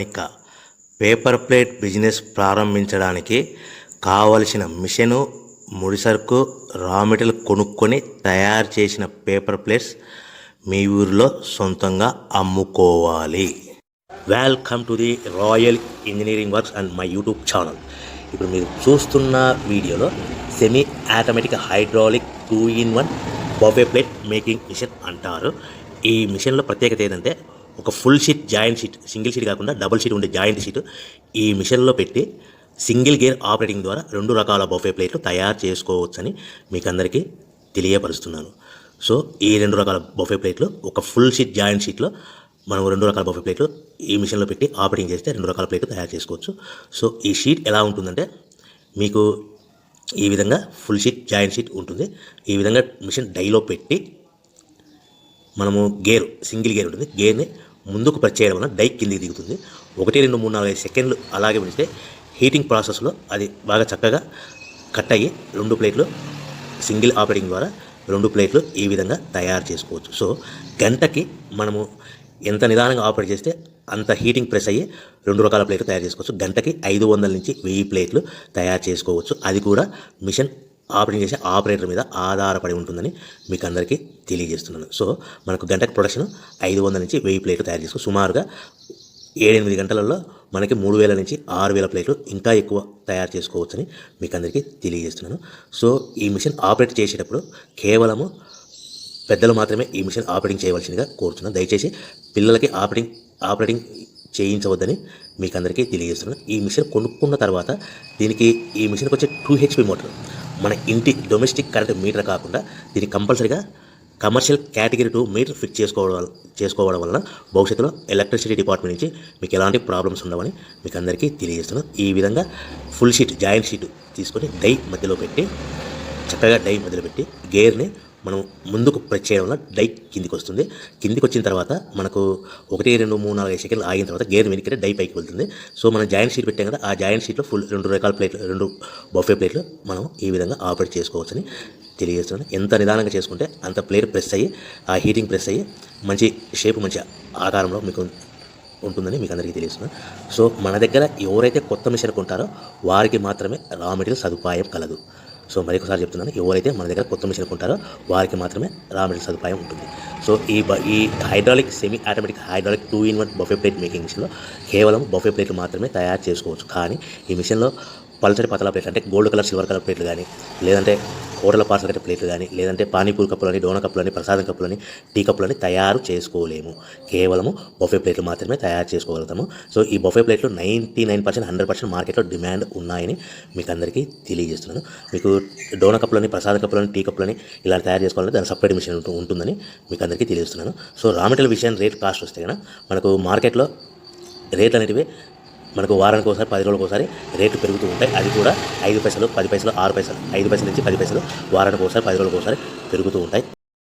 ఇక paper plate business ప్రారంభించడానికి కావలసిన మిషను, ముడిసరుకు, రా మెటీరియల్ కొనుక్కొని తయారు చేసిన పేపర్ ప్లేట్స్ మీ ఊరిలో సొంతంగా అమ్ముకోవాలి. Welcome to the royal engineering works and my YouTube channel. ఇప్పుడు మీరు చూస్తున్న వీడియోలో semi automatic hydraulic 2-in-1 buffet plate making machine అంటారు. ఈ మిషన్లో ప్రత్యేకత ఏంటంటే ఒక full sheet joint sheet, single sheet కాకుండా డబుల్ షీట్ ఉండే జాయింట్ షీట్ ఈ మిషన్లో పెట్టి సింగిల్ గేర్ ఆపరేటింగ్ ద్వారా 2 రకాల బఫే ప్లేట్లు తయారు చేసుకోవచ్చని మీకు అందరికీ తెలియపరుస్తున్నాను. సో ఈ 2 రకాల బఫే ప్లేట్లు ఒక ఫుల్ షీట్ జాయింట్ షీట్లో మనం 2 రకాల బఫే ప్లేట్లు ఈ మిషన్లో పెట్టి ఆపరేటింగ్ చేస్తే 2 రకాల ప్లేట్లు తయారు చేసుకోవచ్చు. సో ఈ షీట్ ఎలా ఉంటుందంటే మీకు ఈ విధంగా ఫుల్ షీట్ జాయింట్ షీట్ ఉంటుంది. ఈ విధంగా మిషన్ డైలో పెట్టి మనము గేర్, సింగిల్ గేర్ ఉంటుంది, గేర్ని ముందుకు ప్రెస్ చేయడం వల్ల డై కిందికి దిగుతుంది. 1, 2, 3, 4, 5 సెకండ్లు అలాగే ఉంచితే హీటింగ్ ప్రాసెస్లో అది బాగా చక్కగా కట్ అయ్యి 2 ప్లేట్లు సింగిల్ ఆపరేటింగ్ ద్వారా 2 ప్లేట్లు ఈ విధంగా తయారు చేసుకోవచ్చు. సో గంటకి మనము ఎంత నిదానంగా ఆపరేట్ చేస్తే అంత హీటింగ్ ప్రెస్ అయ్యి 2 రకాల ప్లేట్లు తయారు చేసుకోవచ్చు. గంటకి 500 నుంచి 1000 ప్లేట్లు తయారు చేసుకోవచ్చు. అది కూడా మిషన్ ఆపరేటింగ్ చేసే ఆపరేటర్ మీద ఆధారపడి ఉంటుందని మీకు అందరికీ తెలియజేస్తున్నాను. సో మనకు గంటకి ప్రొడక్షన్ 500 నుంచి 1000 ప్లేట్లు తయారు చేసుకోవచ్చు. సుమారుగా 7-8 గంటలలో మనకి 3000 నుంచి 6000 ప్లేట్లు ఇంకా ఎక్కువ తయారు చేసుకోవచ్చని మీకు అందరికీ తెలియజేస్తున్నాను. సో ఈ మిషన్ ఆపరేట్ చేసేటప్పుడు కేవలము పెద్దలు మాత్రమే ఈ మిషన్ ఆపరేటింగ్ చేయవలసిందిగా కోరుతున్నాను. దయచేసి పిల్లలకి ఆపరేటింగ్ చేయించవద్దని మీకు అందరికీ తెలియజేస్తున్నాను. ఈ మిషన్ కొనుక్కున్న తర్వాత ఈ మిషన్కి వచ్చే 2 HP మోటార్ మన ఇంటి డొమెస్టిక్ కరెంట్ మీటర్ కాకుండా దీనికి కంపల్సరీగా కమర్షియల్ కేటగిరీ 2 మీటర్ ఫిక్స్ చేసుకోవడం వలన భవిష్యత్తులో ఎలక్ట్రిసిటీ డిపార్ట్మెంట్ నుంచి మీకు ఎలాంటి ప్రాబ్లమ్స్ ఉండవని మీకు అందరికీ తెలియజేస్తున్నాను. ఈ విధంగా ఫుల్ షీట్ జాయింట్ షీట్ తీసుకొని డై మధ్యలో పెట్టి చక్కగా డై మధ్యలో పెట్టి గేర్ని మనం ముందుకు ప్రెస్ చేయడం వల్ల డై కిందికి వస్తుంది. కిందికి వచ్చిన తర్వాత మనకు 1, 2, 3, 4, 5 సెకండ్లు ఆగిన తర్వాత గేర్ వెనక్కి డై పైకి వెళ్తుంది. సో మనం జాయింట్ షీట్ పెట్టాం కదా, ఆ జాయింట్ షీట్లో ఫుల్ 2 రకాల ప్లేట్లు, 2 బఫే ప్లేట్లు మనం ఈ విధంగా ఆపరేట్ చేసుకోవచ్చని తెలియజేస్తున్నాను. ఎంత నిదానంగా చేసుకుంటే అంత ప్లేట్ ప్రెస్ అయ్యి ఆ హీటింగ్ ప్రెస్ అయ్యి మంచి షేప్, మంచి ఆకారంలో మీకు ఉంటుందని మీకు అందరికీ తెలియజేస్తున్నాను. సో మన దగ్గర ఎవరైతే కొత్త మిషన్ కొంటారో వారికి మాత్రమే రా మెటీరియల్ సదుపాయం కలదు. సో మరొకసారి చెప్తున్నాను, ఎవరైతే మన దగ్గర కొత్త మిషన్ కొంటారో వారికి మాత్రమే రా మెటీరియల్ సదుపాయం ఉంటుంది. సో ఈ hydraulic semi automatic hydraulic 2-in-1 buffet plate making మిషన్లో కేవలం బఫే ప్లేట్లు మాత్రమే తయారు చేసుకోవచ్చు. కానీ ఈ మిషన్లో పల్చటి పతలా ప్లేట్లు అంటే గోల్డ్ కలర్, సిల్వర్ కలర్ ప్లేట్లు కానీ, లేదంటే హోటల్ పార్సల్ కట్టే ప్లేట్లు కానీ, లేదంటే పానీపూరి కప్పులని, డోన కప్పులని, ప్రసాదం కప్పులని, టీ కప్పులని తయారు చేసుకోలేము. కేవలము బఫే ప్లేట్లు మాత్రమే తయారు చేసుకోగలుగుతాము. సో ఈ బఫే ప్లేట్లు 99%, 100% మార్కెట్లో డిమాండ్ ఉన్నాయని మీకు అందరికీ తెలియజేస్తున్నాను. మీకు డోన కప్పులని, ప్రసాదం కప్పులని, టీ కప్పులని ఇలా తయారు చేసుకోవాలంటే దాని సపరేట్ మిషన్ ఉంటుందని మీకు అందరికీ తెలియజేస్తున్నాను. సో రా మెటీరియల్ విషయం రేట్ కాస్ట్ వస్తే కనుక మనకు మార్కెట్లో రేట్లు అనేటివి మనకు వారానికి ఒకసారి, 10 రోజులకు ఒకసారి రేట్లు పెరుగుతూ ఉంటాయి. అది కూడా 5 పైసలు, 10 పైసలు, 6 పైసలు, 5 పైసల నుంచి 10 పైసలు వారానికి ఒకసారి, 10 రోజులకు ఒకసారి పెరుగుతూ ఉంటాయి.